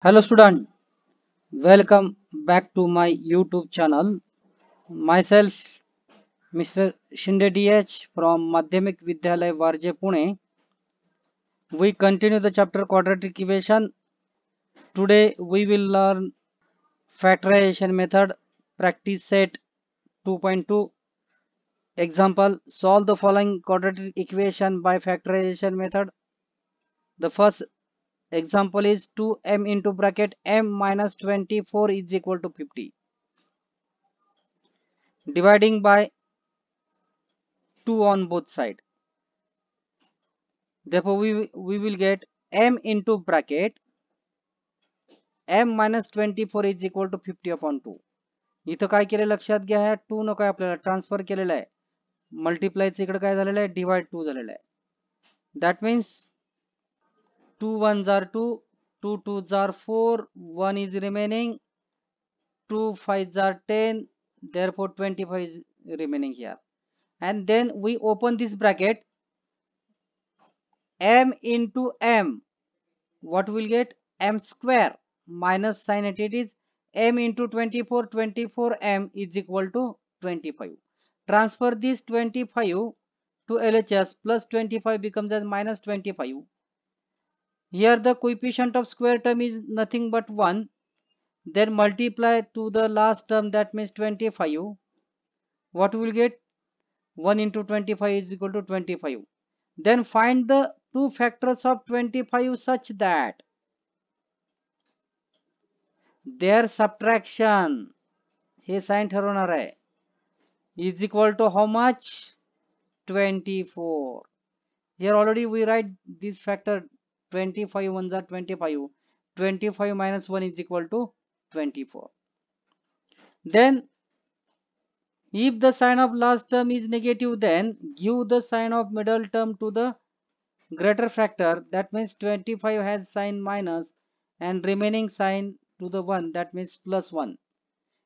Hello student, welcome back to my YouTube channel. Myself Mr. Shinde DH from Madhyamik Vidyalaya Varje Pune. We continue the chapter quadratic equation. Today we will learn factorization method practice set 2.2. Example, solve the following quadratic equation by factorization method. The first example is 2m into bracket m minus 24 is equal to 50. Dividing by 2 on both sides. Therefore, we will get m into bracket m minus 24 is equal to 50 upon 2. इथं काय केलं लक्षात घ्या, ह्या 2 न काय आपल्याला transfer केलेलं आहे, मल्टिप्लायचं इकडे काय झालेलं आहे, डिवाइड 2 झालेलं आहे. That means 2 1s are 2, 2 2s are 4, 1 is remaining, 2 5s are 10, therefore 25 is remaining here. And then we open this bracket, m into m, what will get, m square minus sin it is m into 24, 24m is equal to 25. Transfer this 25 to LHS, plus 25 becomes as minus 25. Here the coefficient of square term is nothing but 1. Then multiply to the last term, that means 25. What will get, 1 into 25 is equal to 25. Then find the two factors of 25 such that their subtraction, हे sign ठरवणार आहे, is equal to how much, 24. Here already we write this factor, 25 ones are 25, 25 minus 1 is equal to 24. Then if the sign of last term is negative, then give the sign of middle term to the greater factor, that means 25 has sign minus and remaining sign to the 1, that means plus 1.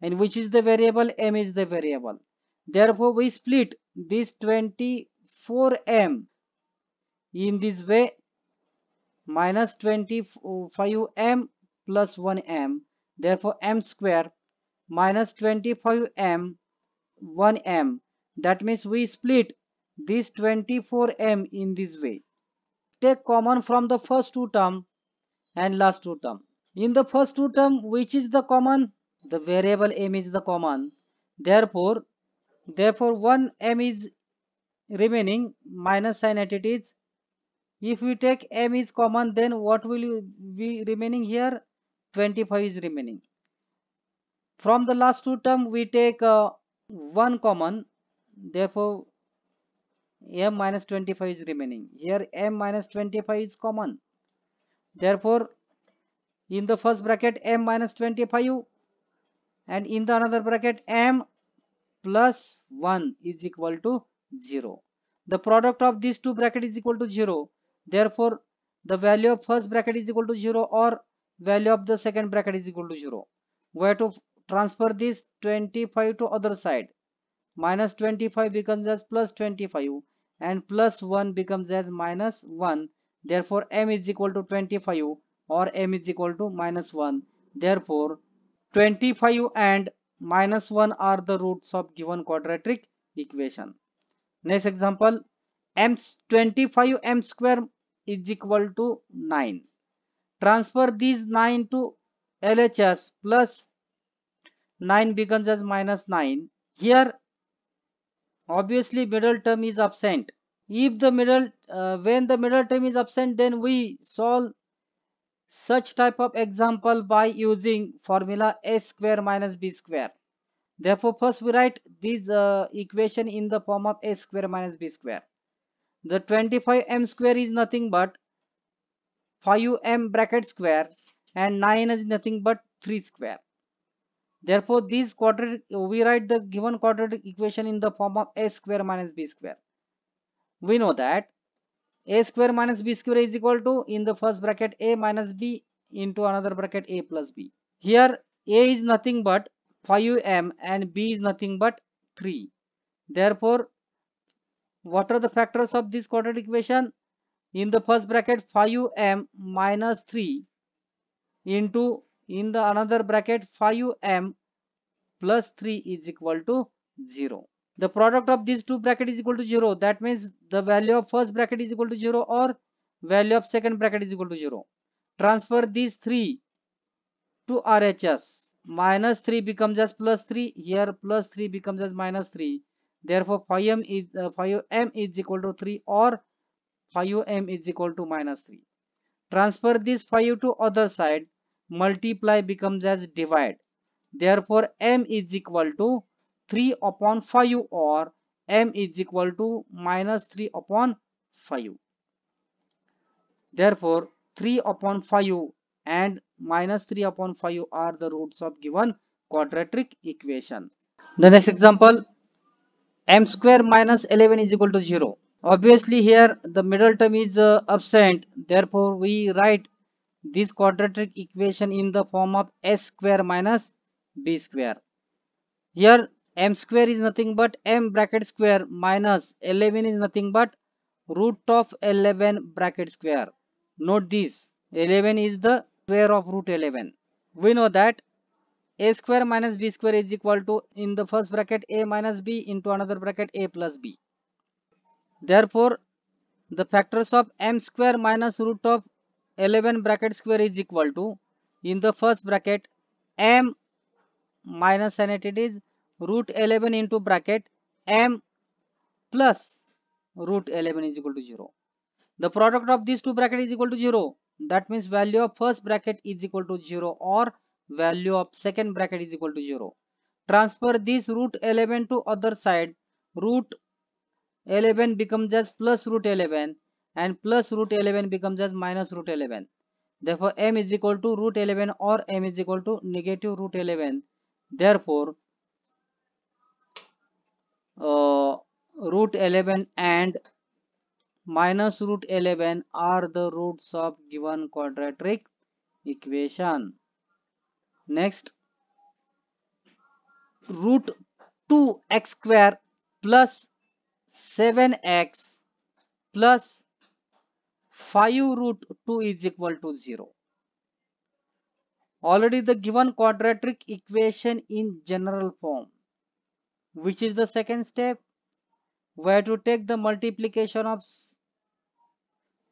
And which is the variable, m is the variable. Therefore we split this 24m in this way, minus 25m plus 1m, therefore m square minus 25m 1m, that means we split this 24m in this way. Take common from the first two term and last two term. In the first two term, which is the common, the variable m is the common, therefore 1m is remaining, minus sign at it is. If we take m is common, then what will be remaining here, 25 is remaining. From the last two term we take 1 common, therefore m minus 25 is remaining. Here m minus 25 is common, therefore in the first bracket m minus 25 and in the another bracket m plus 1 is equal to 0. The product of these two brackets is equal to 0. Therefore, the value of first bracket is equal to 0 or value of the second bracket is equal to 0. We have to transfer this 25 to other side. Minus 25 becomes as plus 25 and plus 1 becomes as minus 1. Therefore, m is equal to 25 or m is equal to minus 1. Therefore, 25 and minus 1 are the roots of given quadratic equation. Next example, 25 m square is equal to 9. Transfer these 9 to LHS, plus 9 becomes as minus 9. Here obviously middle term is absent. If the when the middle term is absent, then we solve such type of example by using formula a square minus b square. Therefore, first we write this equation in the form of a square minus b square. The 25m square is nothing but 5m bracket square and 9 is nothing but 3 square. Therefore, this quadratic, we write the given quadratic equation in the form of a square minus b square. We know that a square minus b square is equal to, in the first bracket, a minus b into another bracket a plus b. Here a is nothing but 5m and b is nothing but 3. Therefore, what are the factors of this quadratic equation? In the first bracket, 5m minus 3 into in the another bracket 5m plus 3 is equal to 0. The product of these two bracket is equal to 0. That means the value of first bracket is equal to 0 or value of second bracket is equal to 0. Transfer these 3 to RHS. Minus 3 becomes as plus 3. Here plus 3 becomes as minus 3. Therefore 5m is equal to 3 or 5m is equal to minus 3. Transfer this 5 to other side. Multiply becomes as divide. Therefore m is equal to 3 upon 5 or m is equal to minus 3 upon 5. Therefore 3 upon 5 and minus 3 upon 5 are the roots of given quadratic equation. The next example, m square minus 11 is equal to 0. Obviously here the middle term is absent. Therefore we write this quadratic equation in the form of s square minus b square. Here m square is nothing but m bracket square minus 11 is nothing but root of 11 bracket square. Note this, 11 is the square of root 11. We know that a square minus b square is equal to, in the first bracket, a minus b into another bracket a plus b. Therefore the factors of m square minus root of 11 bracket square is equal to, in the first bracket, m minus, and it is root 11 into bracket m plus root 11 is equal to 0. The product of these two brackets is equal to 0. That means value of first bracket is equal to 0 or value of second bracket is equal to 0. Transfer this root 11 to other side. Root 11 becomes as plus root 11 and plus root 11 becomes as minus root 11. Therefore m is equal to root 11 or m is equal to negative root 11. Therefore root 11 and minus root 11 are the roots of given quadratic equation. Next, root 2x square plus 7x plus 5 root 2 is equal to 0. Already the given quadratic equation in general form. Which is the second step? We have to take the multiplication of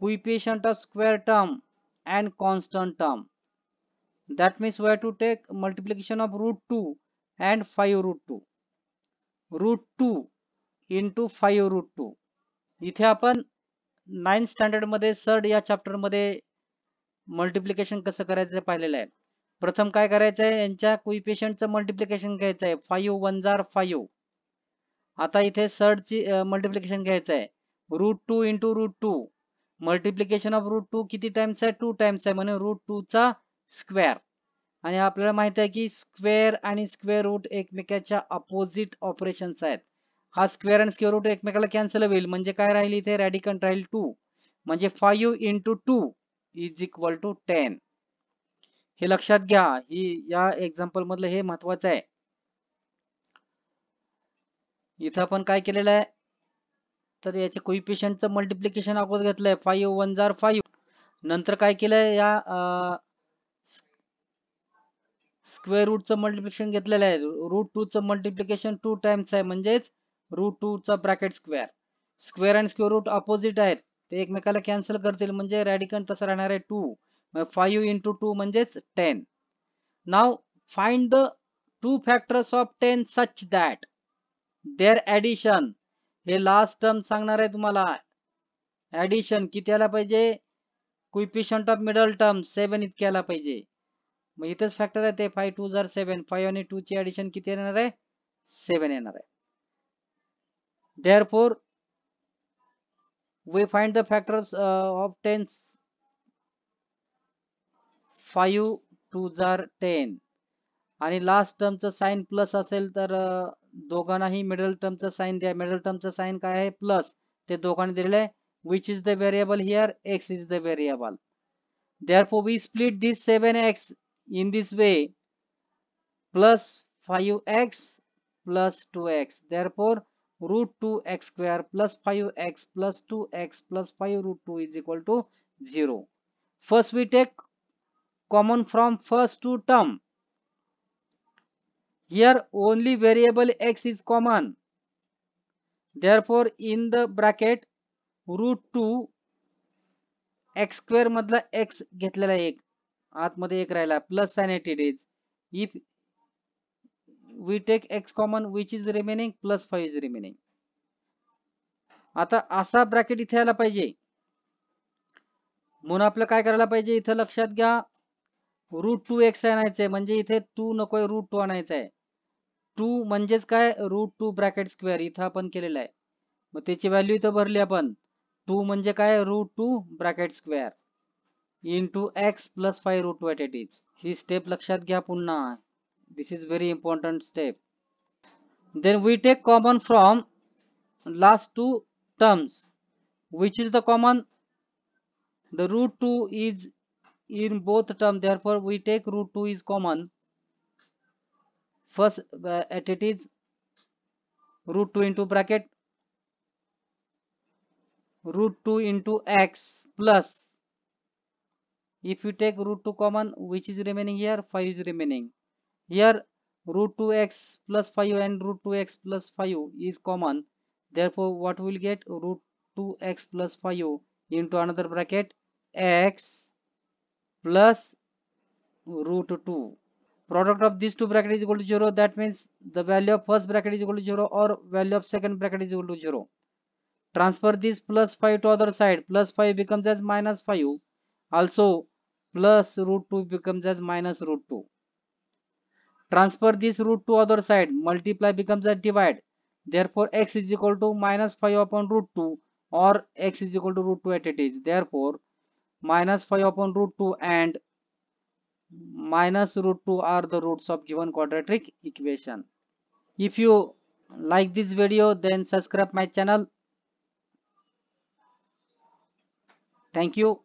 coefficient of square term and constant term. That means we have to take multiplication of root 2 and 5 root 2. Root 2 into 5 root 2. इथे आपण 9th standard मध्ये third या chapter मध्ये multiplication कसं करायचं पाहिलेलं आहे. प्रथम काय करायचं आहे, यांच्या कोइफिशियंटचं मल्टिप्लिकेशन घ्यायचं आहे. 5 1 जार 5. आता इथे थर्डची मल्टिप्लिकेशन घ्यायचं आहे. Root 2 into root 2. Multiplication of root 2 किती टाइम्स आहे? 2 टाइम्स आहे, म्हणजे रूट 2 चा स्क्वेअर. आणि आपल्याला माहित आहे की स्क्वेअर आणि स्क्वेअर रूट एकमेकाच्या अपोजिट ऑपरेशन्स आहेत. हा स्क्वेअर आणि स्क्वेअर रूट एकमेकाला कॅन्सल होईल, म्हणजे काय राहील इथे? रॅडिकंट राहील 2. म्हणजे 5 इंटू 2 इज इक्वल टू 10. हे लक्षात घ्या, ही या एक्झाम्पल मधलं हे महत्वाचं आहे. इथं आपण काय केलेलं आहे, तर याचे कोइफिशियंटचं मल्टिप्लिकेशन अगोदर घेतलंय. 5 1 जार 5. नंतर काय केलंय, या स्क्वेअर रूटचं मल्टिप्लिकेशन घेतलेलं आहे. रूट 2 चं मल्टिप्लिकेशन 2 टाइम्स आहे, म्हणजेच रूट 2 चा ब्रॅकेट स्क्वेअर. स्क्वेअर आणि स्क्वेअर रूट अपोजिट आहेत, ते एकमेकाला कॅन्सल करतील, म्हणजे रॅडिकंट तसं राहणार आहे 2. 5 इंटू 2 म्हणजेच 10. Now find the two factors of 10 such that their addition. हे लास्ट टर्म सांगणार आहे तुम्हाला. ऍडिशन किती आला पाहिजे? कोइफिशियंट ऑफ मिडल टर्म 7 इतके आला पाहिजे. मग इथेच फॅक्टर आहे ते 5 2 जार 7. 5 आणि 2 ची ऍडिशन किती येणार आहे? 7 येणार आहे. Therefore we find the factors of 10. 5 2 jar 10 आणि लास्ट टर्मचं साइन प्लस असेल तर दोघांनाही मिडल टर्मचं साइन द्या. मिडल टर्मचं साइन काय आहे? प्लस. ते दोघांनी दिलेलं आहे. Which is the variable here? X is the variable. Therefore we split this 7x in this way, plus 5x plus 2x. Therefore root 2x square plus 5x plus 2x plus 5 root 2 is equal to 0. First we take common from first two term. Here only variable x is common. Therefore in the bracket root 2 x square मधला x घेतलेला एक आतमध्ये एक राहिला plus sign at it is. If we take x common, which is remaining, plus 5 is remaining. आता असा bracket इथे आला पाहिजे म्हणून आपलं काय करायला पाहिजे इथं लक्षात घ्या रूट 2 एक्स आणायचं आहे म्हणजे इथे 2 नकोय रूट 2 आणायचं आहे 2 म्हणजेच काय रूट 2 ब्रॅकेट स्क्वेअर इथं आपण केलेलं आहे मग त्याची व्हॅल्यू इथं भरली आपण 2 म्हणजे काय root 2 bracket square into x plus 5 root 2 at is ही स्टेप लक्षात घ्या पुन्हा this is very important step then we take common from last two terms which is the common the root 2 is in both terms therefore we take root 2 is common first at it is root 2 into bracket root 2 into x plus if you take root 2 common which is remaining here 5 is remaining here root 2x plus 5 and root 2x plus 5 is common therefore what will get root 2x plus 5 into another bracket x plus root 2 product of these two bracket is equal to 0 that means the value of first bracket is equal to 0 or value of second bracket is equal to 0 transfer this plus 5 to other side plus 5 becomes as minus 5 also plus root 2 becomes as minus root 2 transfer this root to other side multiply becomes a divide therefore x is equal to minus 5 upon root 2 or x is equal to root 2 at it is therefore minus 5 upon root 2 and minus root 2 are the roots of given quadratic equation. If you like this video then subscribe my channel. Thank you.